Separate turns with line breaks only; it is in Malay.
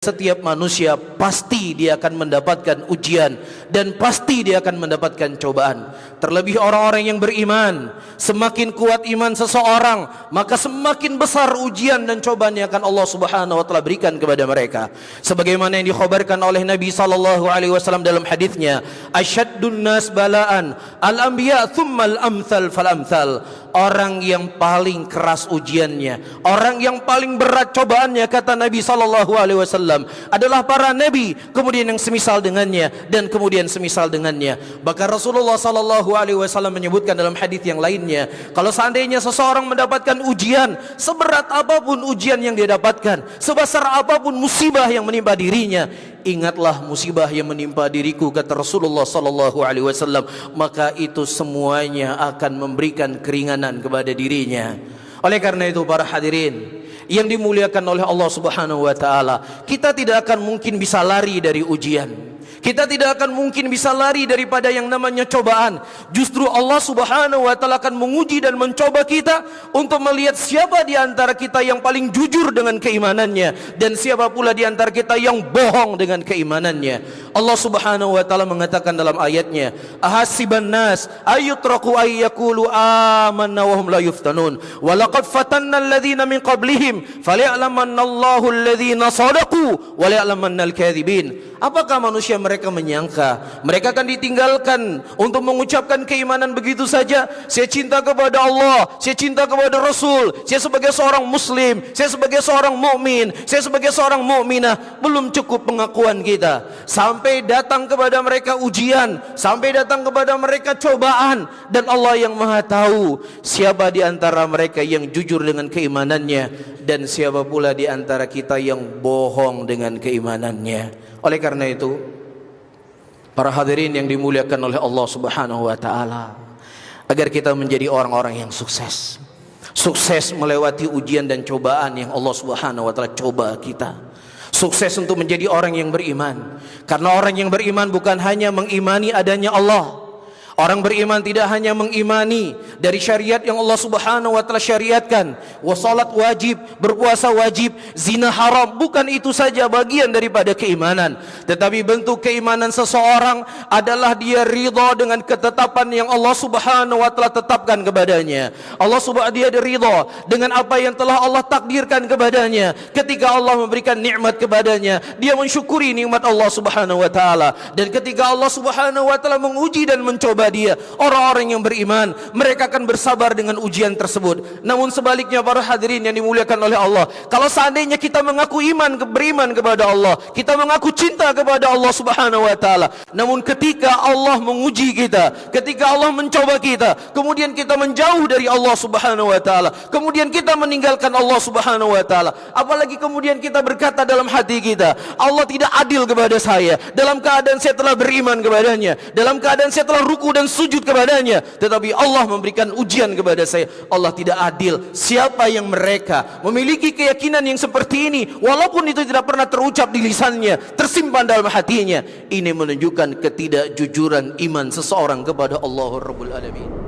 setiap manusia pasti dia akan mendapatkan ujian dan pasti dia akan mendapatkan cobaan. Terlebih orang-orang yang beriman, semakin kuat iman seseorang, maka semakin besar ujian dan cobaan yang akan Allah Subhanahu wa taala berikan kepada mereka. Sebagaimana yang dikhabarkan oleh Nabi sallallahu alaihi wasallam dalam hadisnya, asyaddun nas balaan al-anbiya tsummal amsal fal amsal. Orang yang paling keras ujiannya, orang yang paling berat cobaannya, kata Nabi sallallahu alaihi wasallam, adalah para nabi, kemudian yang semisal dengannya, dan kemudian semisal dengannya. Bahkan Rasulullah sallallahu alaihi wasallam menyebutkan dalam hadis yang lainnya, kalau seandainya seseorang mendapatkan ujian, seberat apapun ujian yang dia dapatkan, sebesar apapun musibah yang menimpa dirinya, ingatlah musibah yang menimpa diriku, kata Rasulullah sallallahu alaihi wasallam, maka itu semuanya akan memberikan keringanan kepada dirinya. Oleh karena itu para hadirin yang dimuliakan oleh Allah Subhanahu wa taala, kita tidak akan mungkin bisa lari dari ujian. Kita tidak akan mungkin bisa lari daripada yang namanya cobaan. Justru Allah Subhanahu wa taala akan menguji dan mencoba kita untuk melihat siapa di antara kita yang paling jujur dengan keimanannya dan siapa pula di antara kita yang bohong dengan keimanannya. Allah Subhanahu wa taala mengatakan dalam ayatnya, ahasiban nas ayyutraku ayyakulu amanna wa hum la yuftanun wa laqad fatanna alladhina min qablihim falya'lamanna Allahu alladhina sadaqu wa la'lamanna al-kadhibin. Apakah manusia mereka menyangka mereka akan ditinggalkan untuk mengucapkan keimanan begitu saja? Saya cinta kepada Allah, saya cinta kepada Rasul, saya sebagai seorang muslim, saya sebagai seorang mukmin, saya sebagai seorang mukminah. Belum cukup pengakuan kita, sampai datang kepada mereka ujian, sampai datang kepada mereka cobaan, dan Allah yang Maha tahu siapa di antara mereka yang jujur dengan keimanannya dan siapa pula di antara kita yang bohong dengan keimanannya. Oleh karena itu, para hadirin yang dimuliakan oleh Allah Subhanahu wa taala, agar kita menjadi orang-orang yang sukses, sukses melewati ujian dan cobaan yang Allah Subhanahu wa taala coba kita, sukses untuk menjadi orang yang beriman. Karena orang yang beriman bukan hanya mengimani adanya Allah. Orang beriman tidak hanya mengimani dari syariat yang Allah Subhanahu wa taala syariatkan, salat wajib, berpuasa wajib, zina haram, bukan itu saja bagian daripada keimanan. Tetapi bentuk keimanan seseorang adalah dia ridha dengan ketetapan yang Allah Subhanahu wa taala tetapkan kepadanya. Allah Subhanahu dia ridha dengan apa yang telah Allah takdirkan kepadanya. Ketika Allah memberikan nikmat kepadanya, dia mensyukuri nikmat Allah Subhanahu wa taala. Dan ketika Allah Subhanahu wa taala menguji dan mencoba dia, orang-orang yang beriman, mereka akan bersabar dengan ujian tersebut. Namun sebaliknya para hadirin yang dimuliakan oleh Allah, kalau seandainya kita mengaku beriman kepada Allah, kita mengaku cinta kepada Allah Subhanahu wa taala, namun ketika Allah menguji kita, ketika Allah mencoba kita, kemudian kita menjauh dari Allah Subhanahu wa taala, kemudian kita meninggalkan Allah Subhanahu wa taala, apalagi kemudian kita berkata dalam hati kita, Allah tidak adil kepada saya, dalam keadaan saya telah beriman kepadanya, dalam keadaan saya telah ruku dan sujud kepadanya, tetapi Allah memberikan ujian kepada saya. Allah tidak adil. Siapa yang mereka memiliki keyakinan yang seperti ini, walaupun itu tidak pernah terucap di lisannya, tersimpan dalam hatinya, ini menunjukkan ketidakjujuran iman seseorang kepada Allah Rabbul Alamin.